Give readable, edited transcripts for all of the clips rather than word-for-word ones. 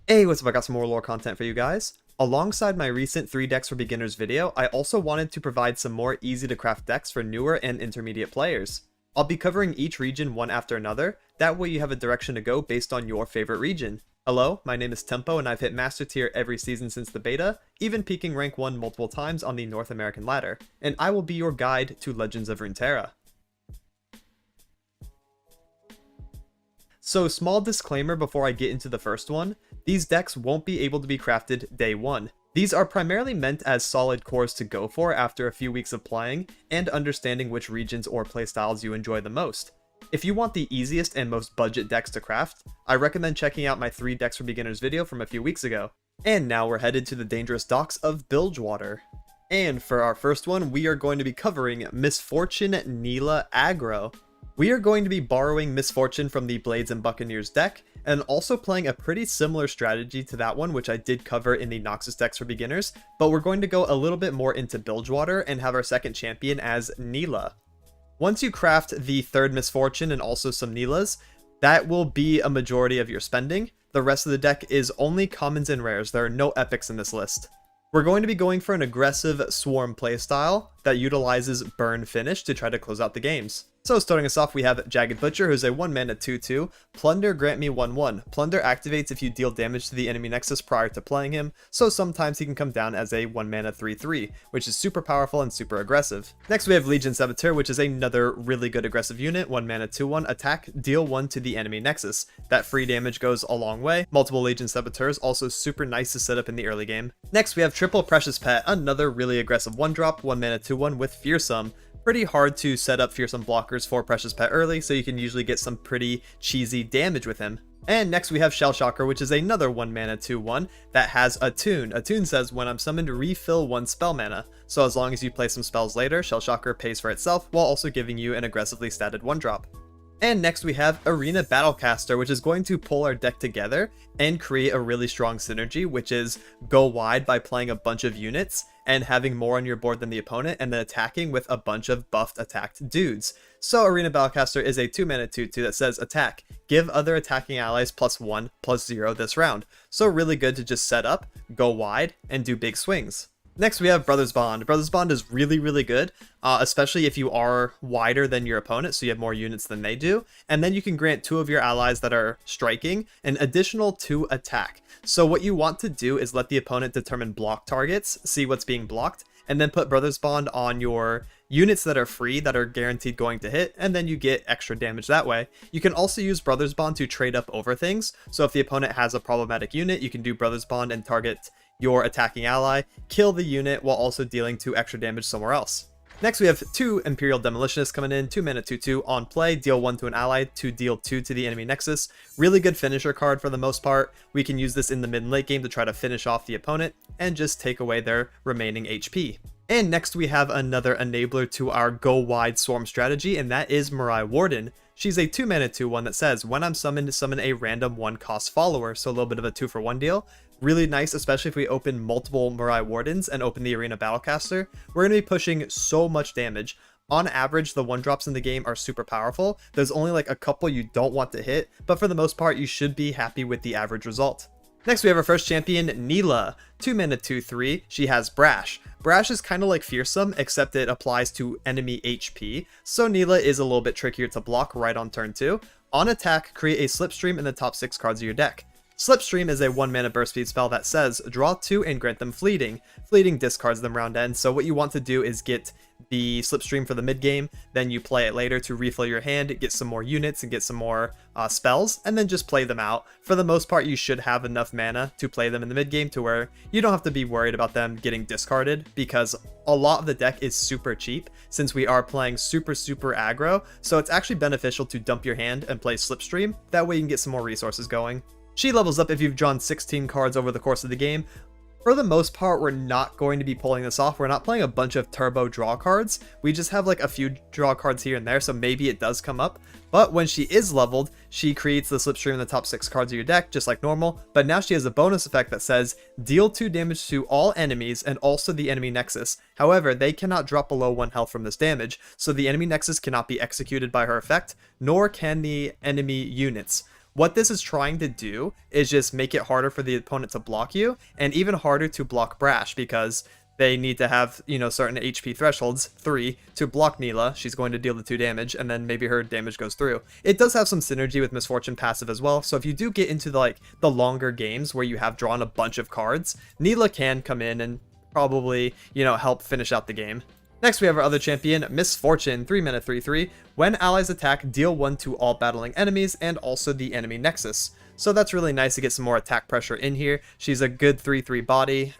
Hey, what's up? I got some more lore content for you guys. Alongside my recent 3 decks for beginners video, I also wanted to provide some more easy to craft decks for newer and intermediate players. I'll be covering each region one after another, that way you have a direction to go based on your favorite region. Hello, my name is Tempo and I've hit Master Tier every season since the beta, even peaking rank 1 multiple times on the North American ladder, and I will be your guide to Legends of Runeterra. So small disclaimer before I get into the first one, these decks won't be able to be crafted day 1. These are primarily meant as solid cores to go for after a few weeks of playing and understanding which regions or playstyles you enjoy the most. If you want the easiest and most budget decks to craft, I recommend checking out my 3 decks for beginners video from a few weeks ago. And now we're headed to the dangerous docks of Bilgewater. And for our first one, we are going to be covering Misfortune Nilah Aggro. We are going to be borrowing Misfortune from the Blades and Buccaneers deck, and also playing a pretty similar strategy to that one, which I did cover in the Noxus decks for beginners, but we're going to go a little bit more into Bilgewater and have our second champion as Nilah. Once you craft the third Misfortune and also some Nilahs, that will be a majority of your spending. The rest of the deck is only commons and rares, there are no epics in this list. We're going to be going for an aggressive Swarm playstyle that utilizes Burn Finish to try to close out the games. So starting us off, we have Jagged Butcher, who's a 1 mana 2/2. Plunder, grant me 1/1. Plunder activates if you deal damage to the enemy nexus prior to playing him, so sometimes he can come down as a 1 mana 3/3, which is super powerful and super aggressive. Next we have Legion Saboteur, which is another really good aggressive unit, 1 mana 2/1, attack, deal 1 to the enemy nexus. That free damage goes a long way. Multiple Legion Saboteurs, also super nice to set up in the early game. Next we have Triple Precious Pet, another really aggressive 1-drop, 1 mana 2/1 with Fearsome. Pretty hard to set up Fearsome blockers for Precious Pet early, so you can usually get some pretty cheesy damage with him. And next we have Shell Shocker, which is another 1 mana 2/1 that has Attune. Attune says when I'm summoned, refill 1 spell mana. So as long as you play some spells later, Shell Shocker pays for itself while also giving you an aggressively statted 1-drop. And next we have Arena Battlecaster, which is going to pull our deck together and create a really strong synergy, which is go wide by playing a bunch of units and having more on your board than the opponent, and then attacking with a bunch of buffed attacked dudes. So Arena Battlecaster is a 2 mana 2/2 that says attack, give other attacking allies +1/+0 this round. So really good to just set up, go wide, and do big swings. Next we have Brothers Bond. Brothers Bond is really good, especially if you are wider than your opponent, so you have more units than they do. And then you can grant 2 of your allies that are striking an additional 2 attack. So what you want to do is let the opponent determine block targets, see what's being blocked, and then put Brothers Bond on your units that are free, that are guaranteed going to hit, and then you get extra damage that way. You can also use Brothers Bond to trade up over things, so if the opponent has a problematic unit, you can do Brothers Bond and target your attacking ally, kill the unit while also dealing 2 extra damage somewhere else. Next we have 2 Imperial Demolitionists coming in, 2 mana 2/2 on play, deal 1 to an ally to deal 2 to the enemy nexus. Really good finisher card for the most part. We can use this in the mid and late game to try to finish off the opponent and just take away their remaining HP. And next we have another enabler to our go wide swarm strategy, and that is Mirai Warden. She's a 2 mana 2/1 that says when I'm summoned, summon a random 1 cost follower, so a little bit of a 2 for 1 deal. Really nice, especially if we open multiple Mirai Wardens and open the Arena Battlecaster. We're going to be pushing so much damage. On average, the 1-drops in the game are super powerful. There's only like a couple you don't want to hit, but for the most part, you should be happy with the average result. Next, we have our first champion, Nilah. 2 mana 2/3. She has Brash. Brash is kind of like Fearsome, except it applies to enemy HP. So Nilah is a little bit trickier to block right on turn 2. On attack, create a Slipstream in the top 6 cards of your deck. Slipstream is a 1 mana burst speed spell that says draw 2 and grant them Fleeting. Fleeting discards them round end, so what you want to do is get the Slipstream for the mid game, then you play it later to refill your hand, get some more units and get some more spells, and then just play them out. For the most part, you should have enough mana to play them in the mid game to where you don't have to be worried about them getting discarded, because a lot of the deck is super cheap since we are playing super aggro, so it's actually beneficial to dump your hand and play Slipstream. That way you can get some more resources going. She levels up if you've drawn 16 cards over the course of the game. For the most part, we're not going to be pulling this off. We're not playing a bunch of turbo draw cards. We just have like a few draw cards here and there, so maybe it does come up. But when she is leveled, she creates the Slipstream in the top 6 cards of your deck, just like normal. But now she has a bonus effect that says, deal 2 damage to all enemies and also the enemy nexus. However, they cannot drop below 1 health from this damage, so the enemy nexus cannot be executed by her effect, nor can the enemy units. What this is trying to do is just make it harder for the opponent to block you, and even harder to block Brash, because they need to have, certain HP thresholds, 3, to block Nilah. She's going to deal the 2 damage, and then maybe her damage goes through. It does have some synergy with Misfortune passive as well, so if you do get into the longer games where you have drawn a bunch of cards, Nilah can come in and probably, help finish out the game. Next, we have our other champion, Misfortune, 3 mana 3/3. When allies attack, deal 1 to all battling enemies and also the enemy nexus. So that's really nice to get some more attack pressure in here. She's a good 3/3 body.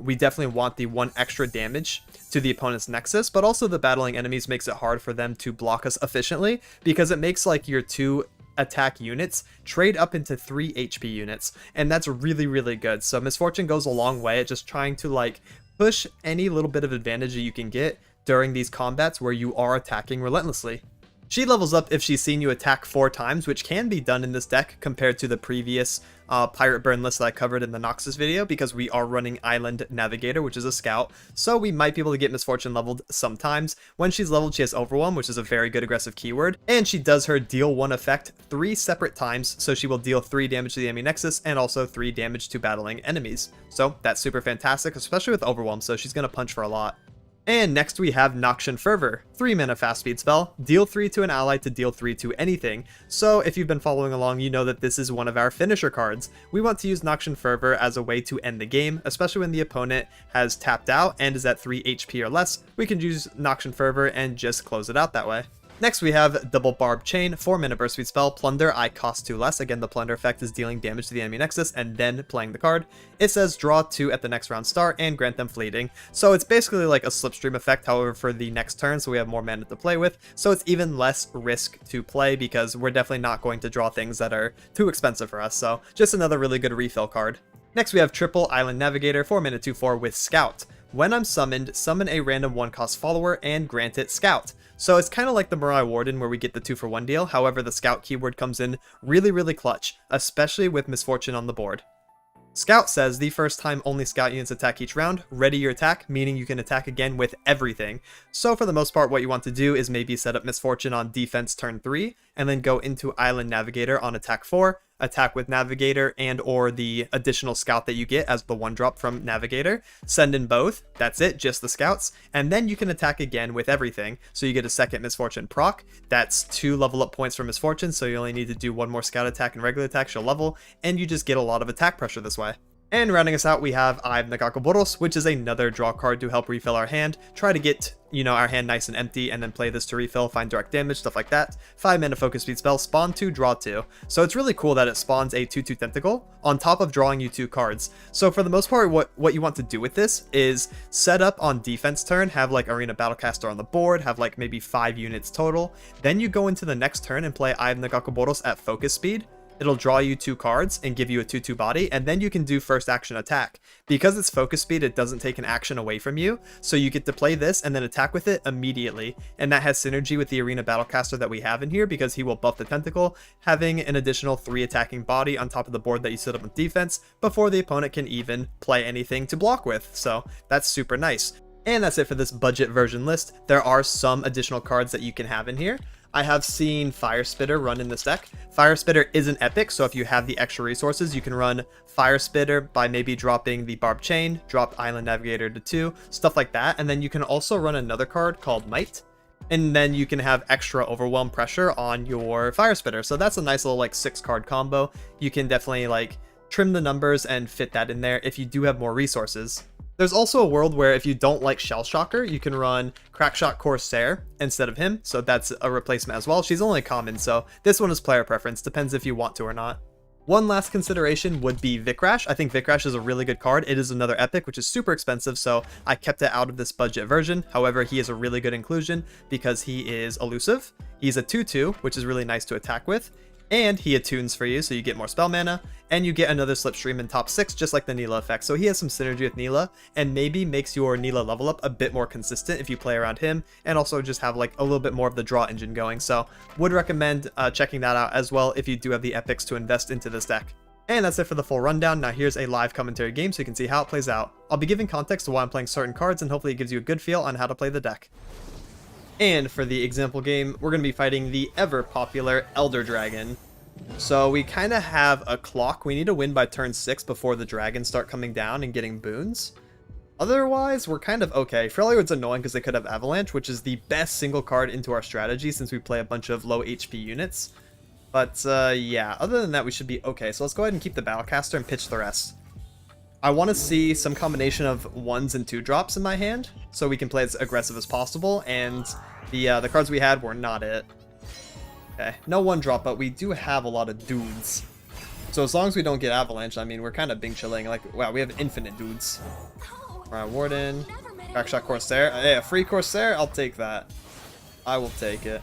We definitely want the 1 extra damage to the opponent's nexus, but also the battling enemies makes it hard for them to block us efficiently, because it makes like your 2 attack units trade up into 3 HP units, and that's really, really good. So Misfortune goes a long way at just trying to push any little bit of advantage that you can get during these combats where you are attacking relentlessly. She levels up if she's seen you attack 4 times, which can be done in this deck compared to the previous Pirate Burn list that I covered in the Noxus video, because we are running Island Navigator, which is a scout, so we might be able to get Misfortune leveled sometimes. When she's leveled, she has Overwhelm, which is a very good aggressive keyword, and she does her deal 1 effect 3 separate times, so she will deal 3 damage to the enemy nexus and also 3 damage to battling enemies. So that's super fantastic, especially with Overwhelm, so she's going to punch for a lot. And next we have Noxian Fervor, 3 mana fast speed spell, deal 3 to an ally to deal 3 to anything. So if you've been following along, you know that this is one of our finisher cards. We want to use Noxian Fervor as a way to end the game, especially when the opponent has tapped out and is at 3 HP or less. We can use Noxian Fervor and just close it out that way. Next we have Double Barb Chain, 4 mana burst speed spell, Plunder, I cost 2 less. Again, the Plunder effect is dealing damage to the enemy nexus and then playing the card. It says draw 2 at the next round start and grant them fleeting. So it's basically like a slipstream effect, however, for the next turn, so we have more mana to play with. So it's even less risk to play, because we're definitely not going to draw things that are too expensive for us. So just another really good refill card. Next we have Triple Island Navigator, 4 mana 2/4 with Scout. When I'm summoned, summon a random 1-cost follower and grant it Scout. So it's kind of like the Mirai Warden where we get the 2-for-1 deal, however the Scout keyword comes in really, really clutch, especially with Misfortune on the board. Scout says the first time only Scout units attack each round, ready your attack, meaning you can attack again with everything. So for the most part, what you want to do is maybe set up Misfortune on defense turn 3, and then go into Island Navigator on attack 4, attack with Navigator and or the additional Scout that you get as the 1-drop from Navigator, send in both, that's it, just the Scouts, and then you can attack again with everything. So you get a second Misfortune proc, that's 2 level up points for Misfortune, so you only need to do 1 more Scout attack and regular attack, she'll level, and you just get a lot of attack pressure this way. And rounding us out, we have Eye of Nagakaboros, which is another draw card to help refill our hand. Try to get, our hand nice and empty, and then play this to refill, find direct damage, stuff like that. 5 mana focus speed spell, spawn 2, draw 2. So it's really cool that it spawns a 2/2 tentacle on top of drawing you 2 cards. So for the most part, what you want to do with this is set up on defense turn, have Arena Battlecaster on the board, have maybe 5 units total. Then you go into the next turn and play Eye of Nagakaboros at focus speed. It'll draw you 2 cards and give you a 2/2 body, and then you can do first action attack. Because it's focus speed, it doesn't take an action away from you, so you get to play this and then attack with it immediately, and that has synergy with the Arena Battlecaster that we have in here, because he will buff the tentacle, having an additional 3 attacking body on top of the board that you set up with defense before the opponent can even play anything to block with, so that's super nice. And that's it for this budget version list. There are some additional cards that you can have in here. I have seen Fire Spitter run in this deck. Fire Spitter isn't epic, so if you have the extra resources, you can run Fire Spitter by maybe dropping the Barb Chain, drop Island Navigator to 2, stuff like that, and then you can also run another card called Might, and then you can have extra Overwhelm pressure on your Fire Spitter, so that's a nice little 6-card combo. You can definitely trim the numbers and fit that in there if you do have more resources. There's also a world where if you don't like Shell Shocker, you can run Crackshot Corsair instead of him, so that's a replacement as well. She's only common, so this one is player preference, depends if you want to or not. One last consideration would be Vikrash. I think Vikrash is a really good card. It is another epic, which is super expensive, so I kept it out of this budget version. However, he is a really good inclusion because he is elusive. He's a 2/2, which is really nice to attack with, and he attunes for you, so you get more spell mana, and you get another slipstream in top 6, just like the Nilah effect. So he has some synergy with Nilah, and maybe makes your Nilah level up a bit more consistent if you play around him, and also just have a little bit more of the draw engine going. So would recommend checking that out as well if you do have the epics to invest into this deck. And that's it for the full rundown. Now here's a live commentary game so you can see how it plays out. I'll be giving context to why I'm playing certain cards, and hopefully it gives you a good feel on how to play the deck. And for the example game, we're going to be fighting the ever popular Elder Dragon. So we kind of have a clock. We need to win by turn 6 before the dragons start coming down and getting boons. Otherwise, we're kind of okay. Freljord's annoying because they could have Avalanche, which is the best single card into our strategy since we play a bunch of low HP units. But yeah, other than that, we should be okay. So let's go ahead and keep the Battlecaster and pitch the rest. I want to see some combination of 1s and 2 drops in my hand so we can play as aggressive as possible, and the cards we had were not it. Okay, no 1 drop, but we do have a lot of dudes. So as long as we don't get Avalanche, I mean, we're kind of Bing chilling. Like, wow, we have infinite dudes. Alright, Warden, Crackshot Corsair. Hey, a free Corsair? I'll take that. I will take it.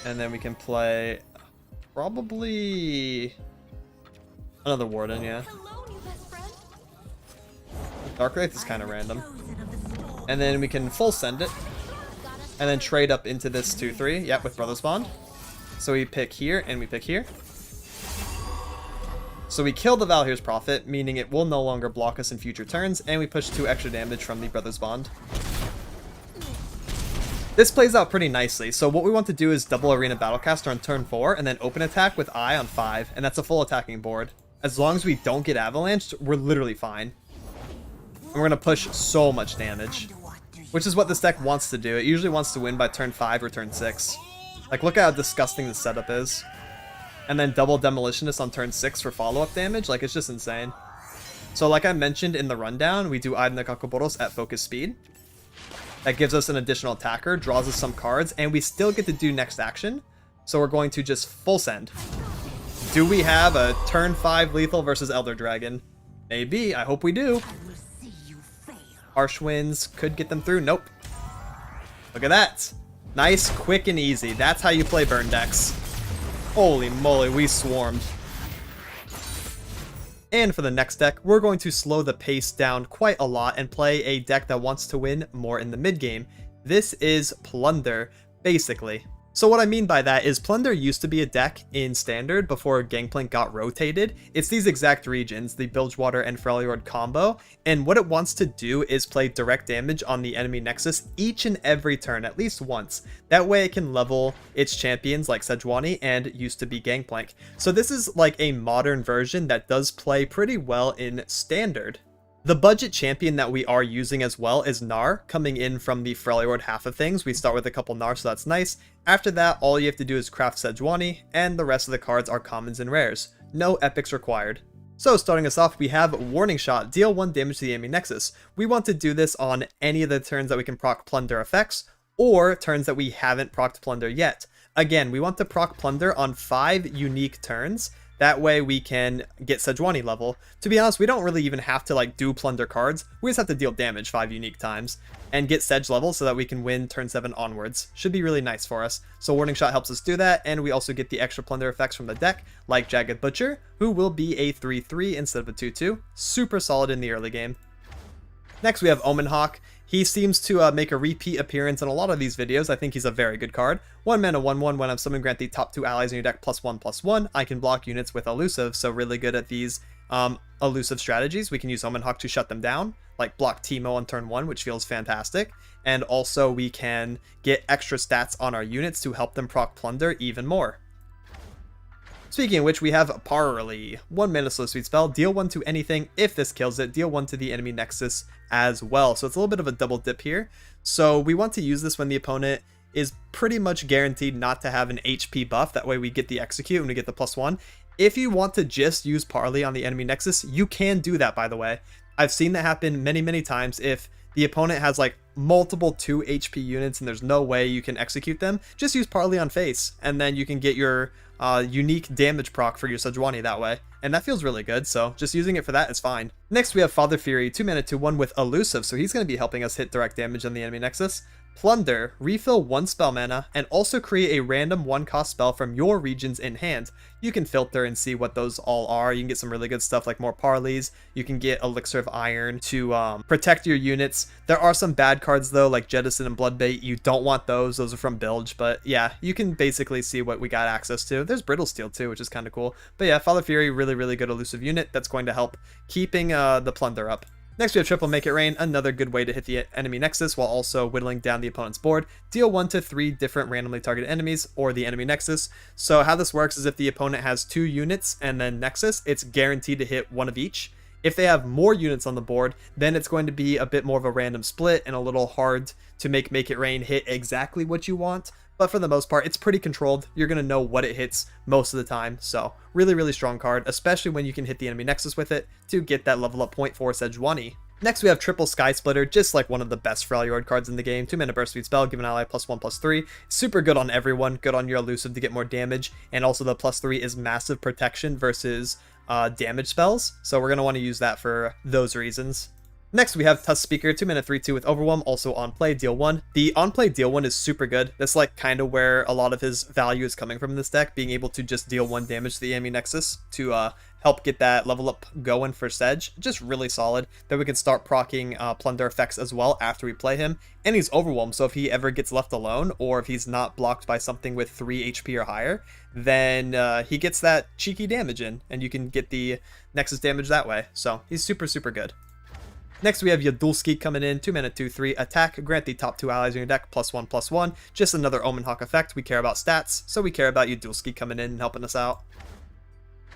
And then we can play probably another Warden, yeah. Dark Wraith is kind of random. And then we can full send it. And then trade up into this 2-3. Yep, with Brothers Bond. So we pick here and we pick here. So we kill the Valhyr's Prophet, meaning it will no longer block us in future turns, and we push 2 extra damage from the Brothers Bond. This plays out pretty nicely, so what we want to do is double Arena Battlecaster on turn 4, and then open attack with Eye on 5, and that's a full attacking board. As long as we don't get Avalanched, we're literally fine. And we're going to push so much damage, which is what this deck wants to do. It usually wants to win by turn 5 or turn 6. Like, look at how disgusting the setup is. And then double Demolitionist on turn 6 for follow-up damage. Like, it's just insane. So like I mentioned in the rundown, we do Eye the Kakaboros at focus speed. That gives us an additional attacker, draws us some cards, and we still get to do next action. So we're going to just full send. Do we have a turn 5 lethal versus Elder Dragon? Maybe. I hope we do. Harsh Winds could get them through. Nope. Look at that. Nice, quick, and easy. That's how you play burn decks. Holy moly, we swarmed. And for the next deck, we're going to slow the pace down quite a lot and play a deck that wants to win more in the mid game. This is Plunder, basically. So what I mean by that is Plunder used to be a deck in Standard before Gangplank got rotated. It's these exact regions, the Bilgewater and Freljord combo, and what it wants to do is play direct damage on the enemy Nexus each and every turn, at least once. That way it can level its champions like Sejuani and used to be Gangplank. So this is like a modern version that does play pretty well in Standard. The budget champion that we are using as well is Gnar, coming in from the Freljord half of things. We start with a couple Gnar, so that's nice. After that, all you have to do is craft Sejuani, and the rest of the cards are commons and rares. No epics required. So starting us off, we have Warning Shot, deal 1 damage to the enemy Nexus. We want to do this on any of the turns that we can proc Plunder effects, or turns that we haven't procced Plunder yet. Again, we want to proc Plunder on 5 unique turns. That way we can get Sejuani level. To be honest, we don't really even have to like do Plunder cards. We just have to deal damage 5 unique times and get Sej level so that we can win turn 7 onwards. Should be really nice for us. So Warning Shot helps us do that, and we also get the extra Plunder effects from the deck, like Jagged Butcher, who will be a 3-3 instead of a 2-2. Super solid in the early game. Next we have Omen Hawk. He seems to make a repeat appearance in a lot of these videos. I think he's a very good card. 1 mana 1/1, when I'm summoned, grant the top 2 allies in your deck +1/+1. I can block units with elusive, so really good at these elusive strategies. We can use Omen Hawk to shut them down, like block Teemo on turn 1, which feels fantastic. And also we can get extra stats on our units to help them proc Plunder even more. Speaking of which, we have Parley. 1 mana slow sweet spell, deal 1 to anything. If this kills it, deal 1 to the enemy Nexus as well. So it's a little bit of a double dip here. So we want to use this when the opponent is pretty much guaranteed not to have an HP buff. That way we get the execute and we get the +1. If you want to just use Parley on the enemy Nexus, you can do that, by the way. I've seen that happen many, many times. If the opponent has like multiple 2 HP units and there's no way you can execute them, just use Parley on face, and then you can get your unique damage proc for your Sejuani that way. And that feels really good, so just using it for that is fine. Next we have Father Fury, 2 mana 2/1 with elusive, so he's going to be helping us hit direct damage on the enemy Nexus. Plunder, refill 1 spell mana, and also create a random 1-cost spell from your regions in hand. You can filter and see what those all are. You can get some really good stuff like more Parleys. You can get Elixir of Iron to protect your units. There are some bad cards though, like Jettison and Bloodbait. You don't want those. Those are from Bilge, but yeah, you can basically see what we got access to. There's Brittle Steel too, which is kind of cool. But yeah, Father Fury, really, really good elusive unit that's going to help keeping the Plunder up. Next we have Triple Make It Rain, another good way to hit the enemy nexus while also whittling down the opponent's board. Deal 1 to 3 different randomly targeted enemies or the enemy nexus. So how this works is if the opponent has 2 units and then nexus, it's guaranteed to hit one of each. If they have more units on the board, then it's going to be a bit more of a random split and a little hard to make It Rain hit exactly what you want. But for the most part, it's pretty controlled. You're going to know what it hits most of the time. So really, really strong card, especially when you can hit the enemy nexus with it to get that level up point for Sejuani. Next, we have Triple Sky Splitter, just like one of the best Freljord cards in the game. 2-mana burst speed spell, give an ally +1/+3. Super good on everyone, good on your elusive to get more damage. And also the +3 is massive protection versus damage spells. So we're going to want to use that for those reasons. Next, we have Tusk Speaker, 2-mana 3/2 with Overwhelm, also on play, deal 1. The on play deal 1 is super good. That's like kind of where a lot of his value is coming from in this deck, being able to just deal 1 damage to the enemy nexus to help get that level up going for Sej. Just really solid. Then we can start proccing Plunder effects as well after we play him. And he's Overwhelmed, so if he ever gets left alone, or if he's not blocked by something with 3 HP or higher, then he gets that cheeky damage in, and you can get the nexus damage that way. So he's super, super good. Next, we have Yadulski coming in, 2-mana 2/3, attack, grant the top 2 allies in your deck +1/+1. Just another Omen Hawk effect. We care about stats, so we care about Yadulski coming in and helping us out.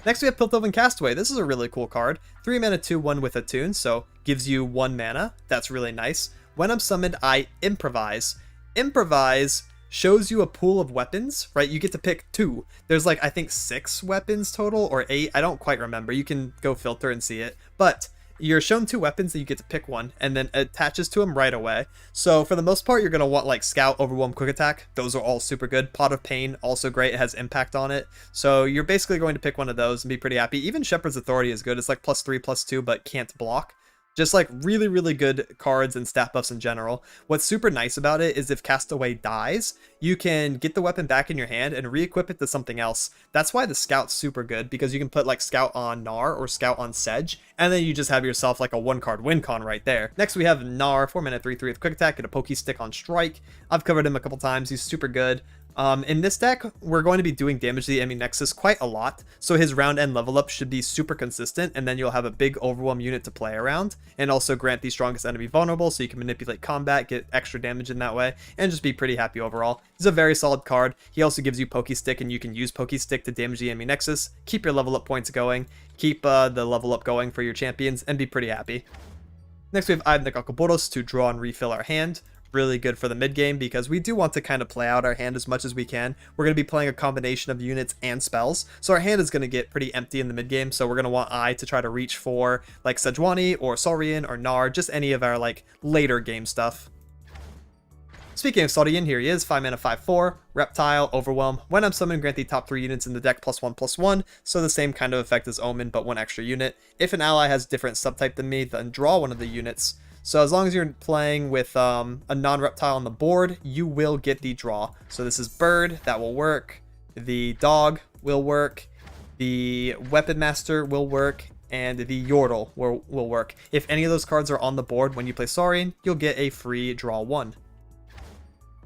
Next, we have Piltover Castaway. This is a really cool card. 3-mana 2/1 with Attune, so gives you 1 mana. That's really nice. When I'm summoned, I Improvise. Improvise shows you a pool of weapons, right? You get to pick 2. There's like, I think 6 weapons total, or 8. I don't quite remember. You can go filter and see it. But you're shown 2 weapons that you get to pick one, and then it attaches to them right away. So for the most part, you're going to want like Scout, Overwhelm, Quick Attack. Those are all super good. Pot of Pain, also great. It has impact on it. So you're basically going to pick one of those and be pretty happy. Even Shepherd's Authority is good. It's like +3/+2, but can't block. Just like really, really good cards and stat buffs in general. What's super nice about it is if Castaway dies, you can get the weapon back in your hand and re-equip it to something else. That's why the Scout's super good, because you can put like Scout on Gnar or Scout on Sej, and then you just have yourself like a 1-card win con right there. Next, we have Gnar, 4-mana 3/3 with Quick Attack, get a Pokey Stick on Strike. I've covered him a couple times. He's super good. In this deck, we're going to be doing damage to the enemy nexus quite a lot, so his round end level up should be super consistent, and then you'll have a big Overwhelm unit to play around, and also grant the strongest enemy vulnerable, so you can manipulate combat, get extra damage in that way, and just be pretty happy overall. He's a very solid card. He also gives you Pokey Stick, and you can use Pokey Stick to damage the enemy nexus, keep your level up points going, keep the level up going for your champions, and be pretty happy. Next, we have Ivan the Kakaboros to draw and refill our hand. Really good for the mid game because we do want to kind of play out our hand as much as we can. We're going to be playing a combination of units and spells, so our hand is going to get pretty empty in the mid game. So we're going to want I to try to reach for like Sejuani or Saurian or Gnar, just any of our like later game stuff. Speaking of Saurian, here he is, 5-mana 5/4, Reptile, Overwhelm. When I'm summoned, grant the top 3 units in the deck +1/+1, so the same kind of effect as Omen, but 1 extra unit. If an ally has a different subtype than me, then draw one of the units. So as long as you're playing with a non-reptile on the board, you will get the draw. So this is Bird, that will work. The Dog will work. The Weapon Master will work. And the Yordle will work. If any of those cards are on the board when you play Saurian, you'll get a free draw 1.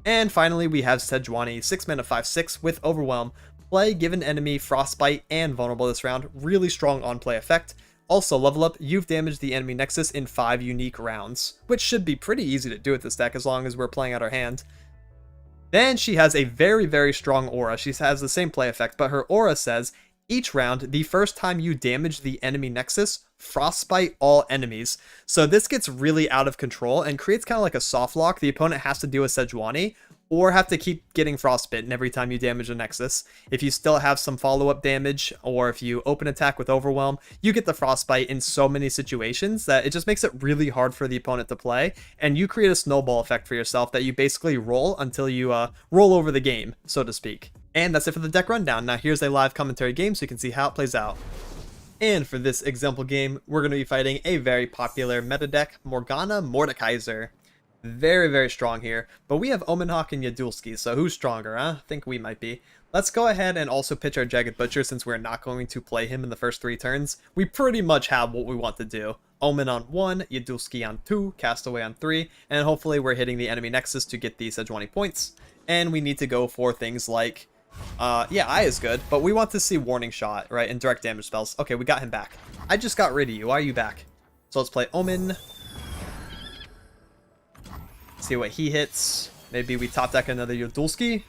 And finally, we have Sejuani, 6-mana 5/6 with Overwhelm. Play given enemy Frostbite and Vulnerable this round. Really strong on-play effect. Also, level up, you've damaged the enemy nexus in 5 unique rounds, which should be pretty easy to do with this deck as long as we're playing out our hand. Then she has a very, very strong aura. She has the same play effect, but her aura says, each round, the first time you damage the enemy nexus, frostbite all enemies. So this gets really out of control and creates kind of like a soft lock. The opponent has to do a Sejuani, or have to keep getting frostbitten every time you damage a nexus. If you still have some follow-up damage, or if you open attack with Overwhelm, you get the frostbite in so many situations that it just makes it really hard for the opponent to play, and you create a snowball effect for yourself that you basically roll until you roll over the game, so to speak. And that's it for the deck rundown. Now here's a live commentary game so you can see how it plays out. And for this example game, we're going to be fighting a very popular meta deck, Morgana Mordekaiser. Very, very strong here, but we have Omenhawk and Yadulski, so who's stronger, huh? I think we might be. Let's go ahead and also pitch our Jagged Butcher since we're not going to play him in the first 3 turns. We pretty much have what we want to do. Omen on 1, Yadulski on 2, Castaway on 3, and hopefully we're hitting the enemy nexus to get the Sejuani points. And we need to go for things like, yeah, Eye is good, but we want to see Warning Shot, right, and direct damage spells. Okay, we got him back. I just got rid of you. Why are you back? So let's play Omen. See what he hits. Maybe we top deck another Yudulski.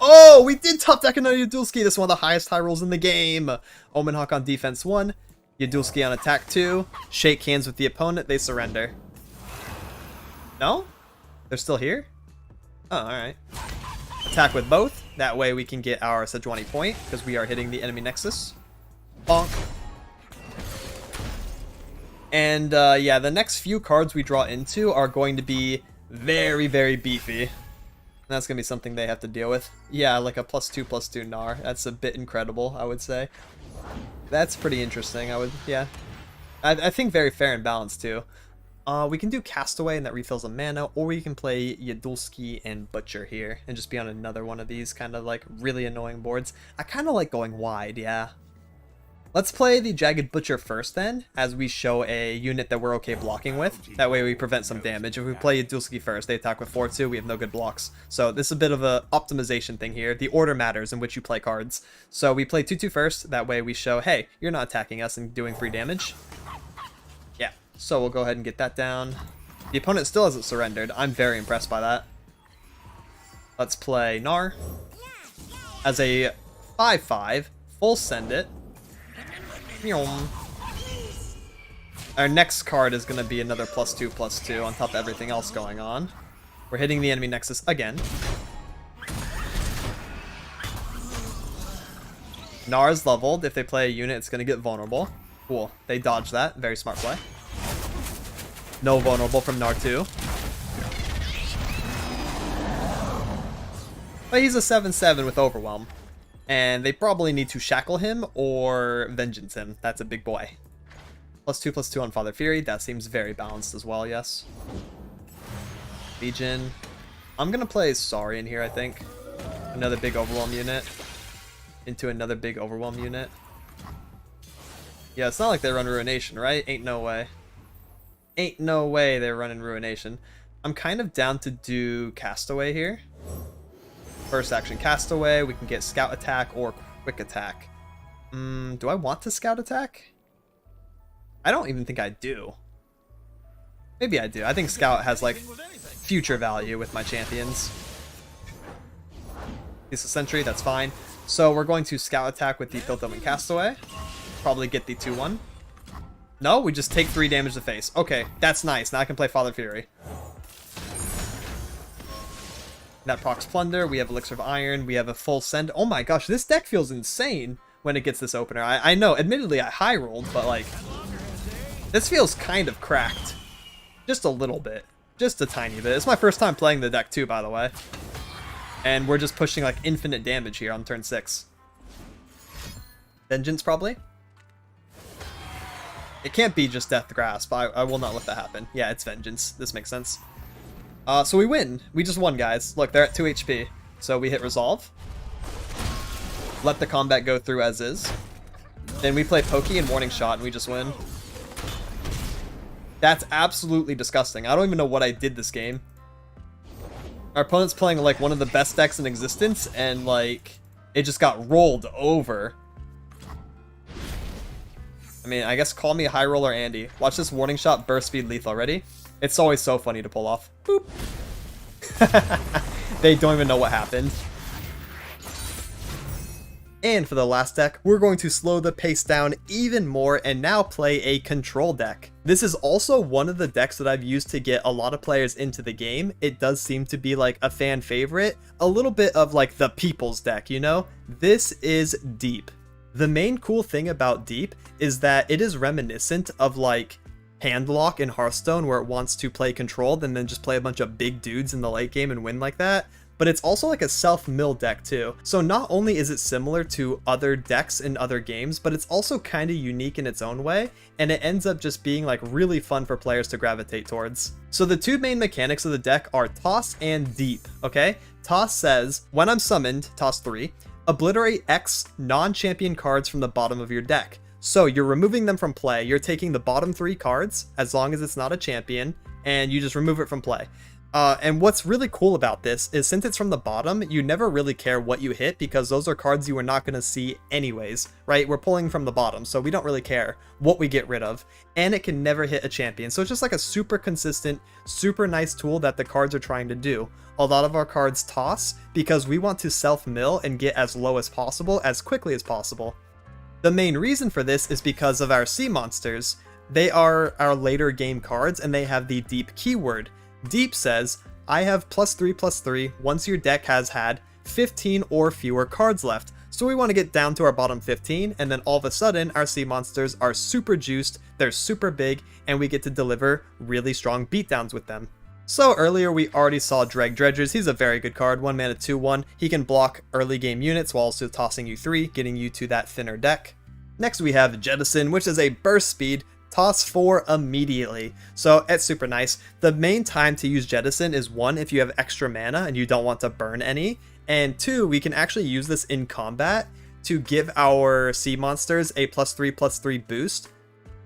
Oh, we did top deck another Yudulski. This is one of the highest high rolls in the game. Omen Hawk on defense 1. Yudulski on attack 2. Shake hands with the opponent. They surrender. No? They're still here? Oh, alright. Attack with both. That way we can get our Sejuani point, because we are hitting the enemy nexus. Bonk. And yeah, the next few cards we draw into are going to be very, very beefy. That's going to be something they have to deal with. Yeah, like a +2/+2 Gnar. That's a bit incredible, I would say. That's pretty interesting, yeah. I think very fair and balanced, too. We can do Castaway, and that refills a mana, or we can play Yudulski and Butcher here, and just be on another one of these kind of, like, really annoying boards. I kind of like going wide, yeah. Let's play the Jagged Butcher first, then, as we show a unit that we're okay blocking with. That way we prevent some damage. If we play Yudulski first, they attack with 4/2, we have no good blocks. So this is a bit of a optimization thing here. The order matters in which you play cards. So we play 2/2 first, that way we show, hey, you're not attacking us and doing free damage. Yeah, so we'll go ahead and get that down. The opponent still hasn't surrendered. I'm very impressed by that. Let's play Gnar. As a 5/5, full send it. Our next card is going to be another +2/+2 on top of everything else going on. We're hitting the enemy nexus again. Gnar is leveled. If they play a unit, it's going to get vulnerable. Cool. They dodged that. Very smart play. No vulnerable from Gnar 2. But he's a 7/7 with Overwhelm. And they probably need to shackle him or vengeance him. That's a big boy. +2/+2 on Father Fury. That seems very balanced as well, yes. Legion. I'm going to play Saurian here, I think. Another big Overwhelm unit. Into another big Overwhelm unit. Yeah, it's not like they run Ruination, right? Ain't no way. Ain't no way they're running Ruination. I'm kind of down to do Castaway here. First action Castaway, we can get Scout Attack or Quick Attack. Do I want to Scout Attack? I don't even think I do. Maybe I do. I think Scout has, like, future value with my champions. It's a Sentry, that's fine. So we're going to Scout Attack with the Piltover and Castaway. Probably get the 2/1. No, we just take 3 damage to face. Okay, that's nice. Now I can play Father Fury. That procs Plunder, we have Elixir of Iron, we have a full send. Oh my gosh, this deck feels insane when it gets this opener. I know, admittedly I high rolled, but like, this feels kind of cracked. Just a little bit. Just a tiny bit. It's my first time playing the deck too, by the way. And we're just pushing like infinite damage here on turn 6. Vengeance probably? It can't be just Death Grasp. I will not let that happen. Yeah, it's Vengeance. This makes sense. So we win. We just won, guys. Look, they're at 2 HP. So we hit Resolve. Let the combat go through as is. Then we play Pokey and Warning Shot, and we just win. That's absolutely disgusting. I don't even know what I did this game. Our opponent's playing, like, one of the best decks in existence, and, like, it just got rolled over. I mean, I guess call me a high roller Andy. Watch this Warning Shot, Burst Speed, Lethal. Ready? It's always so funny to pull off. Boop. They don't even know what happened. And for the last deck, we're going to slow the pace down even more and now play a control deck. This is also one of the decks that I've used to get a lot of players into the game. It does seem to be like a fan favorite, a little bit of like the people's deck, you know? This is Deep. The main cool thing about Deep is that it is reminiscent of like Handlock in Hearthstone, where it wants to play controlled and then just play a bunch of big dudes in the late game and win like that. But it's also like a self-mill deck too. So not only is it similar to other decks in other games, but it's also kind of unique in its own way, and it ends up just being like really fun for players to gravitate towards. So the two main mechanics of the deck are Toss and Deep, okay? Toss says, when I'm summoned, toss 3, obliterate X non-champion cards from the bottom of your deck. So you're removing them from play, you're taking the bottom 3 cards, as long as it's not a champion, and you just remove it from play. And what's really cool about this is since it's from the bottom, you never really care what you hit because those are cards you are not going to see anyways, right? We're pulling from the bottom, so we don't really care what we get rid of. And it can never hit a champion. So it's just like a super consistent, super nice tool that the cards are trying to do. A lot of our cards toss because we want to self-mill and get as low as possible, as quickly as possible. The main reason for this is because of our sea monsters. They are our later game cards and they have the deep keyword. Deep says, I have +3/+3 once your deck has had 15 or fewer cards left. So we want to get down to our bottom 15, and then all of a sudden our sea monsters are super juiced, they're super big, and we get to deliver really strong beatdowns with them. So earlier we already saw Dreg Dredgers. He's a very good card, 1 mana 2/1. He can block early game units while also tossing you 3, getting you to that thinner deck. Next we have Jettison, which is a burst speed, toss 4 immediately. So it's super nice. The main time to use Jettison is 1, if you have extra mana and you don't want to burn any, and 2, we can actually use this in combat to give our sea monsters a +3/+3 boost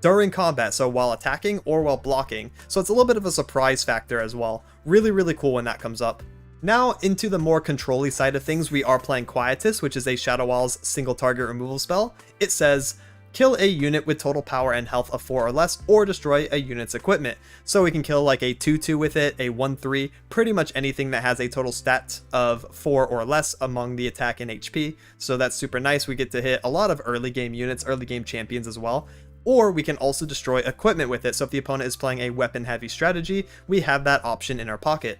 during combat, so while attacking or while blocking. So it's a little bit of a surprise factor as well. Really, really cool when that comes up. Now into the more control-y side of things, we are playing Quietus, which is a Shadow Wall's single target removal spell. It says, kill a unit with total power and health of 4 or less, or destroy a unit's equipment. So we can kill like a 2/2 with it, a 1/3, pretty much anything that has a total stat of 4 or less among the attack and HP. So that's super nice. We get to hit a lot of early game units, early game champions as well. Or we can also destroy equipment with it. So if the opponent is playing a weapon heavy strategy, we have that option in our pocket.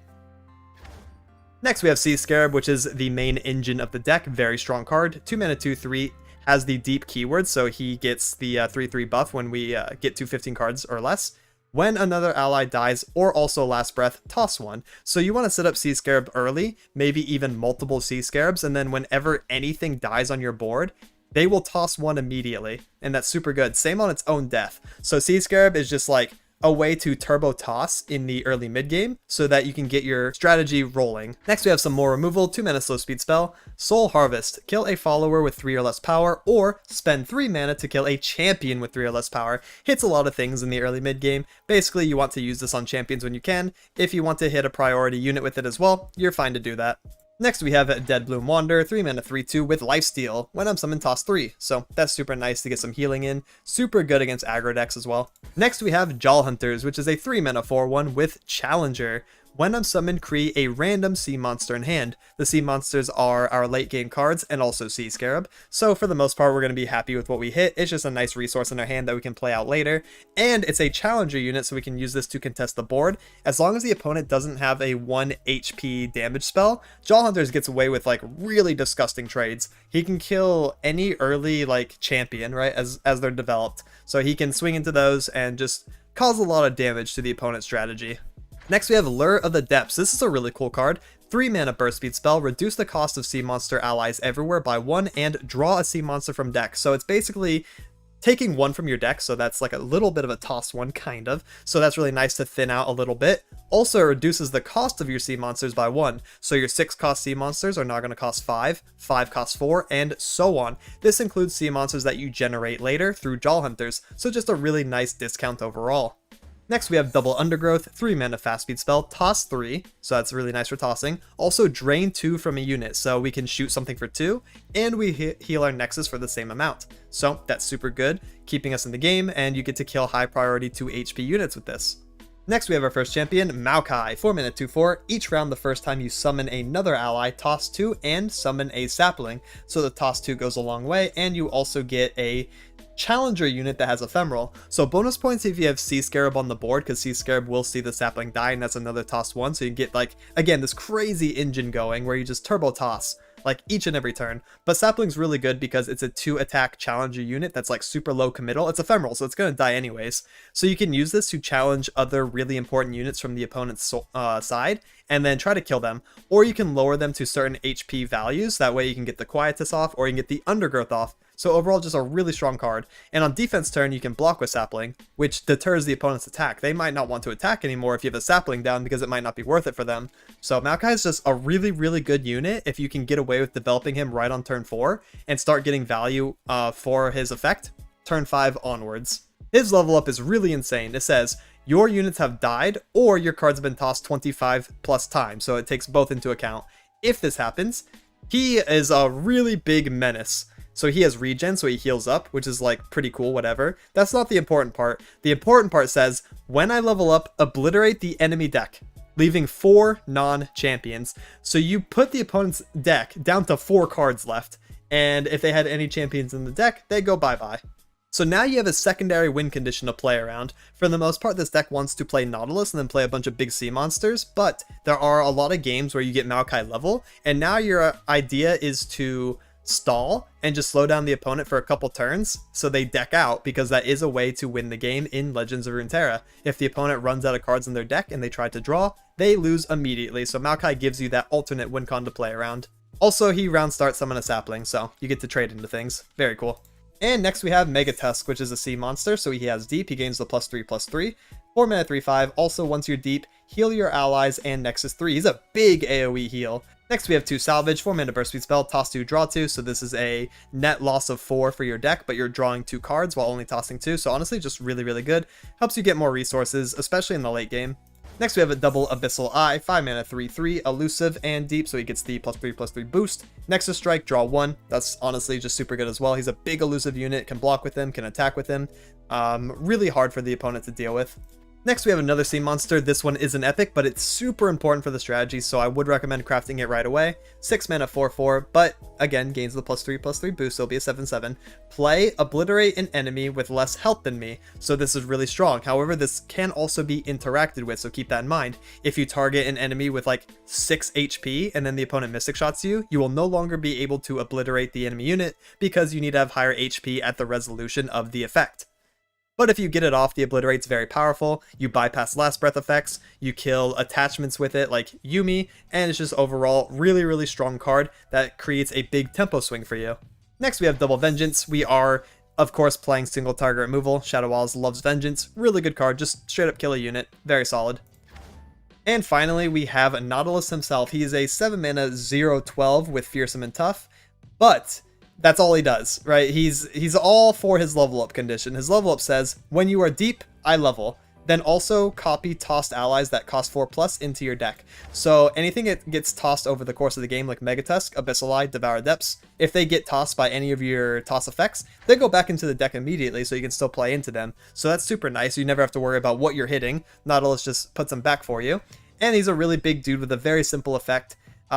Next we have Sea Scarab, which is the main engine of the deck. Very strong card. 2 mana 2/3. Has the deep keyword, so he gets the 3/3 buff when we get to 15 cards or less. When another ally dies, or also last breath, toss 1. So you want to set up Sea Scarab early, maybe even multiple Sea Scarabs, and then whenever anything dies on your board, they will toss 1 immediately, and that's super good. Same on its own death. So Sea Scarab is just like a way to turbo toss in the early mid game so that you can get your strategy rolling. Next we have some more removal, 2 mana slow speed spell, Soul Harvest, kill a follower with 3 or less power, or spend 3 mana to kill a champion with 3 or less power. Hits a lot of things in the early mid game. Basically you want to use this on champions when you can. If you want to hit a priority unit with it as well, you're fine to do that. Next we have Deadbloom Wander, 3 mana 3/2 with Lifesteal. When I'm summoned, toss 3. So that's super nice to get some healing in. Super good against aggro decks as well. Next we have Jaw Hunters, which is a 3 mana 4/1 with Challenger. When I'm summoned, create a random sea monster in hand. The sea monsters are our late game cards and also Sea Scarab. So for the most part, we're going to be happy with what we hit. It's just a nice resource in our hand that we can play out later. And it's a challenger unit, so we can use this to contest the board. As long as the opponent doesn't have a 1 HP damage spell, Jaw Hunters gets away with like really disgusting trades. He can kill any early like champion, right, as they're developed. So he can swing into those and just cause a lot of damage to the opponent's strategy. Next we have Lure of the Depths. This is a really cool card. 3 mana burst speed spell, reduce the cost of sea monster allies everywhere by 1, and draw a sea monster from deck. So it's basically taking 1 from your deck, so that's like a little bit of a toss 1 kind of. So that's really nice to thin out a little bit. Also it reduces the cost of your sea monsters by 1. So your 6 cost sea monsters are now going to cost 5, 5 cost 4, and so on. This includes sea monsters that you generate later through Jaw Hunters, so just a really nice discount overall. Next we have Double Undergrowth, 3 mana fast speed spell, toss 3, so that's really nice for tossing. Also drain 2 from a unit, so we can shoot something for 2, and we heal our Nexus for the same amount. So that's super good, keeping us in the game, and you get to kill high priority 2 HP units with this. Next we have our first champion, Maokai, 4 mana 2/4. Each round the first time you summon another ally, toss 2 and summon a sapling. So the toss 2 goes a long way, and you also get a challenger unit that has ephemeral. So bonus points if you have Sea Scarab on the board, because Sea Scarab will see the sapling die, and that's another toss 1. So you get like, again, this crazy engine going where you just turbo toss like each and every turn. But sapling's really good because it's a 2 attack challenger unit that's like super low committal. It's ephemeral, so it's going to die anyways. So you can use this to challenge other really important units from the opponent's side and then try to kill them. Or you can lower them to certain HP values. That way you can get the Quietus off, or you can get the Undergrowth off. So overall, just a really strong card. And on defense turn, you can block with Sapling, which deters the opponent's attack. They might not want to attack anymore if you have a Sapling down because it might not be worth it for them. So Maokai is just a really, really good unit if you can get away with developing him right on turn 4 and start getting value for his effect turn 5 onwards. His level up is really insane. It says, your units have died or your cards have been tossed 25 plus times, so it takes both into account. If this happens, he is a really big menace. So he has regen, so he heals up, which is like pretty cool, whatever. That's not the important part. The important part says, when I level up, obliterate the enemy deck, leaving 4 non-champions. So you put the opponent's deck down to 4 cards left, and if they had any champions in the deck, they go bye-bye. So now you have a secondary win condition to play around. For the most part, this deck wants to play Nautilus and then play a bunch of big sea monsters, but there are a lot of games where you get Maokai level, and now your idea is to stall and just slow down the opponent for a couple turns so they deck out, because that is a way to win the game in Legends of Runeterra. If the opponent runs out of cards in their deck and they try to draw, they lose immediately, so Maokai gives you that alternate win con to play around. Also, he round starts summon a sapling, so you get to trade into things. Very cool. And next we have Megatusk, which is a sea monster, so he has deep, he gains the +3/+3. 4 mana 3/5, also once you're deep, heal your allies and Nexus 3. He's a big AoE heal. Next we have 2 Salvage, 4 mana burst speed spell, toss 2, draw 2, so this is a net loss of 4 for your deck, but you're drawing 2 cards while only tossing 2, so honestly just really, really good. Helps you get more resources, especially in the late game. Next we have a double Abyssal Eye, 5 mana 3/3, elusive and deep, so he gets the +3/+3 boost. Nexus Strike, draw 1, that's honestly just super good as well. He's a big elusive unit, can block with him, can attack with him. Really hard for the opponent to deal with. Next, we have another sea monster. This one is an epic, but it's super important for the strategy, so I would recommend crafting it right away. 6 mana 4/4, but again, gains the +3/+3 boost, so it'll be a 7/7. Play, obliterate an enemy with less health than me, so this is really strong. However, this can also be interacted with, so keep that in mind. If you target an enemy with like 6 HP and then the opponent Mystic Shots you, you will no longer be able to obliterate the enemy unit because you need to have higher HP at the resolution of the effect. But if you get it off, the obliterate's very powerful. You bypass last breath effects, you kill attachments with it like Yumi, and it's just overall really, really strong card that creates a big tempo swing for you. Next we have Double Vengeance. We are, of course, playing single target removal. Shadow Walls loves Vengeance. Really good card, just straight up kill a unit. Very solid. And finally we have Nautilus himself. He is a 7 mana 0/12 with Fearsome and Tough, but that's all he does, right? He's all for his level up condition. His level up says, when you are deep, I level. Then also copy tossed allies that cost 4+ into your deck. So anything that gets tossed over the course of the game, like Megatusk, Abyssal Eye, Devour Depths, if they get tossed by any of your toss effects, they go back into the deck immediately, so you can still play into them. So that's super nice. You never have to worry about what you're hitting. Nautilus just puts them back for you. And he's a really big dude with a very simple effect.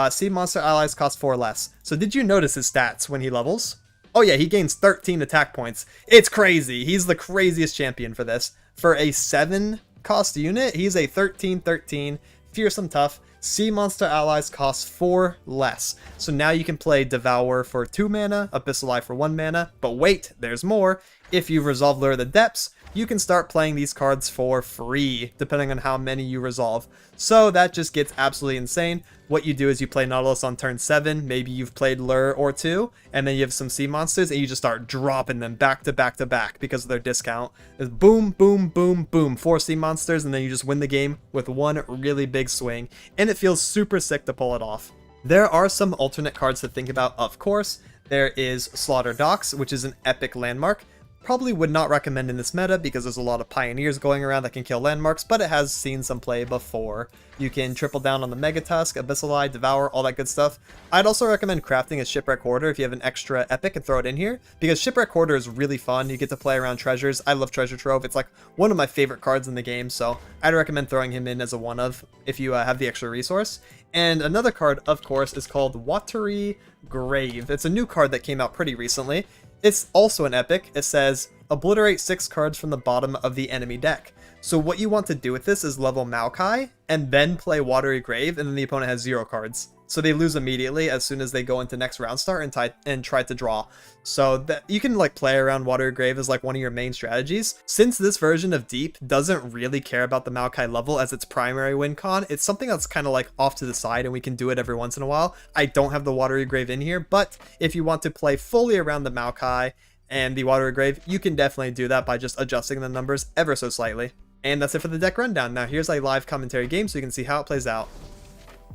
Sea monster allies cost 4 less. So did you notice his stats when he levels? Oh yeah, he gains 13 attack points. It's crazy. He's the craziest champion for this. For a 7 cost unit, he's a 13/13, fearsome tough. Sea monster allies cost 4 less. So now you can play Devour for 2 mana, Abyssal Eye for 1 mana, but wait, there's more. If you resolve Lure of the Depths, you can start playing these cards for free, depending on how many you resolve. So that just gets absolutely insane. What you do is you play Nautilus on turn 7, maybe you've played Lure or 2, and then you have some sea monsters, and you just start dropping them back to back to back because of their discount. It's boom, boom, boom, boom, 4 sea monsters, and then you just win the game with one really big swing, and it feels super sick to pull it off. There are some alternate cards to think about, of course. There is Slaughter Docks, which is an epic landmark. Probably would not recommend in this meta because there's a lot of pioneers going around that can kill landmarks, but it has seen some play before. You can triple down on the Megatusk, Abyssal Eye, Devour, all that good stuff. I'd also recommend crafting a Shipwreck Hoarder if you have an extra epic and throw it in here, because Shipwreck Hoarder is really fun. You get to play around treasures. I love Treasure Trove. It's like one of my favorite cards in the game, so I'd recommend throwing him in as a one-of if you have the extra resource. And another card, of course, is called Watery Grave. It's a new card that came out pretty recently. It's also an epic. It says, obliterate 6 cards from the bottom of the enemy deck. So what you want to do with this is level Maokai, and then play Watery Grave, and then the opponent has 0 cards. So they lose immediately as soon as they go into next round start and try to draw. So that you can like play around Watery Grave as like one of your main strategies. Since this version of Deep doesn't really care about the Maokai level as its primary win con, it's something that's kind of like off to the side and we can do it every once in a while. I don't have the Watery Grave in here, but if you want to play fully around the Maokai and the Watery Grave, you can definitely do that by just adjusting the numbers ever so slightly. And that's it for the deck rundown. Now here's a live commentary game so you can see how it plays out.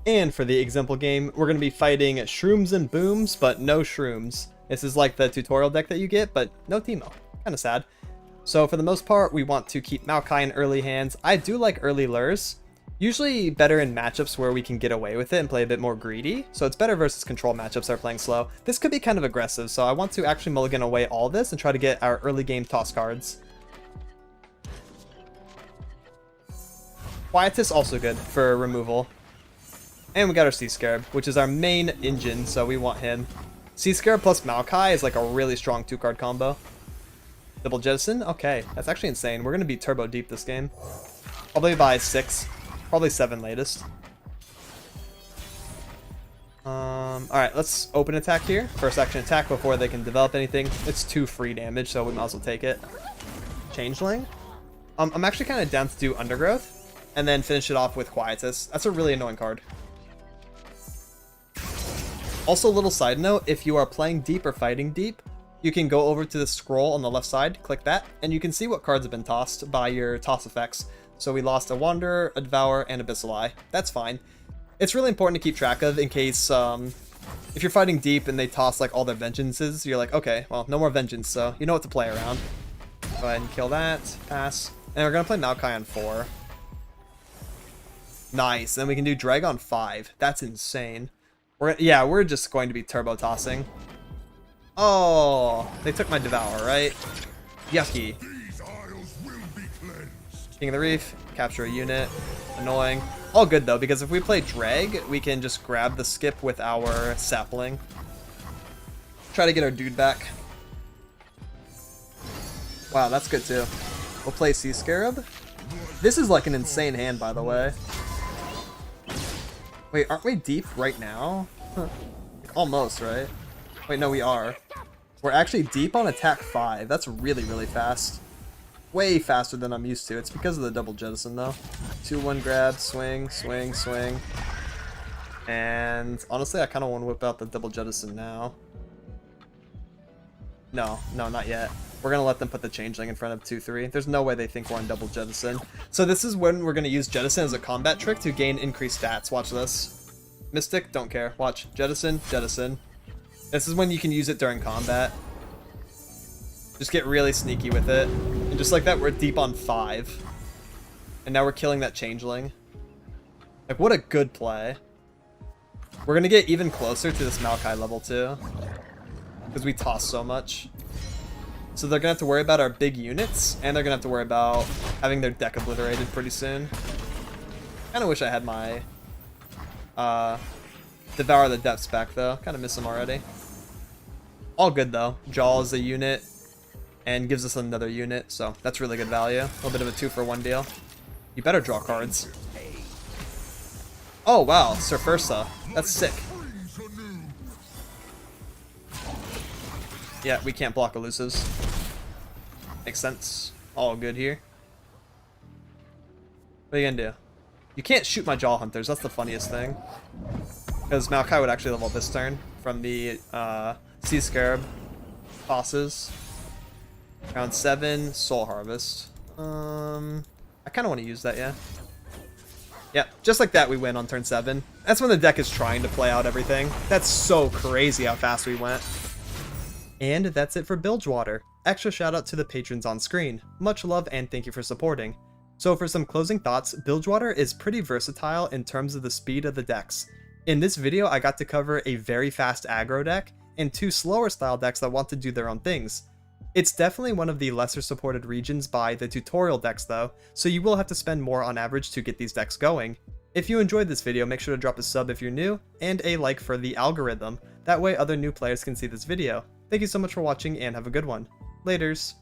And for the example game, we're going to be fighting Shrooms and Booms, but no Shrooms. This is like the tutorial deck that you get, but no Teemo. Kind of sad. So for the most part, we want to keep Maokai in early hands. I do like early lures. Usually better in matchups where we can get away with it and play a bit more greedy. So it's better versus control matchups that are playing slow. This could be kind of aggressive, so I want to actually mulligan away all this and try to get our early game toss cards. Quietus also good for removal. And we got our Sea Scarab, which is our main engine, so we want him. Sea Scarab plus Maokai is like a really strong 2-card combo. Double Jettison? Okay, that's actually insane. We're going to be turbo deep this game. Probably by 6. Probably 7 latest. Alright, let's open attack here. First action attack before they can develop anything. It's 2 free damage, so we might as well take it. Changeling? I'm actually kind of down to do Undergrowth, and then finish it off with Quietus. That's a really annoying card. Also, a little side note, if you are playing deep or fighting deep, you can go over to the scroll on the left side, click that, and you can see what cards have been tossed by your toss effects. So we lost a Wanderer, a Devourer, and Abyssal Eye. That's fine. It's really important to keep track of in case, if you're fighting deep and they toss like all their vengeances, you're like, okay, well, no more vengeance, so you know what to play around. Go ahead and kill that, pass. And we're gonna play Maokai on 4. Nice, then we can do Drag on 5. That's insane. We're just going to be turbo tossing. Oh, they took my Devourer, right? Yucky. King of the Reef, capture a unit. Annoying. All good though, because if we play Drag, we can just grab the skip with our Sapling. Try to get our dude back. Wow, that's good too. We'll play Sea Scarab. This is like an insane hand, by the way. Wait, aren't we deep right now? Huh. Almost, right? Wait, no, we are. We're actually deep on attack 5. That's really, really fast. Way faster than I'm used to. It's because of the double jettison, though. 2-1 grab, swing, swing, swing. And honestly, I kind of want to whip out the double jettison now. No, not yet. We're going to let them put the changeling in front of 2-3. There's no way they think we're on double jettison. So this is when we're going to use jettison as a combat trick to gain increased stats. Watch this. Mystic, don't care. Watch. Jettison, jettison. This is when you can use it during combat. Just get really sneaky with it. And just like that, we're deep on 5. And now we're killing that changeling. Like, what a good play. We're going to get even closer to this Maokai level too, because we toss so much. So they're going to have to worry about our big units, and they're going to have to worry about having their deck obliterated pretty soon. Kind of wish I had my Devour the Depths back though. Kind of miss them already. All good though. Jaw is a unit and gives us another unit, so that's really good value. A little bit of a 2-for-1 deal. You better draw cards. Oh wow, Sir Fursa. That's sick. Yeah, we can't block elusives. Makes sense. All good here. What are you gonna do? You can't shoot my Jaw Hunters, that's the funniest thing. Because Maokai would actually level up this turn from the Sea Scarab bosses. Round 7, Soul Harvest. I kind of want to use that, yeah. Yeah, just like that we win on turn 7. That's when the deck is trying to play out everything. That's so crazy how fast we went. And that's it for Bilgewater. Extra shout out to the patrons on screen. Much love and thank you for supporting. So for some closing thoughts, Bilgewater is pretty versatile in terms of the speed of the decks. In this video, I got to cover a very fast aggro deck and 2 slower style decks that want to do their own things. It's definitely one of the lesser supported regions by the tutorial decks though, so you will have to spend more on average to get these decks going. If you enjoyed this video, make sure to drop a sub if you're new, and a like for the algorithm. That way other new players can see this video. Thank you so much for watching and have a good one. Laters.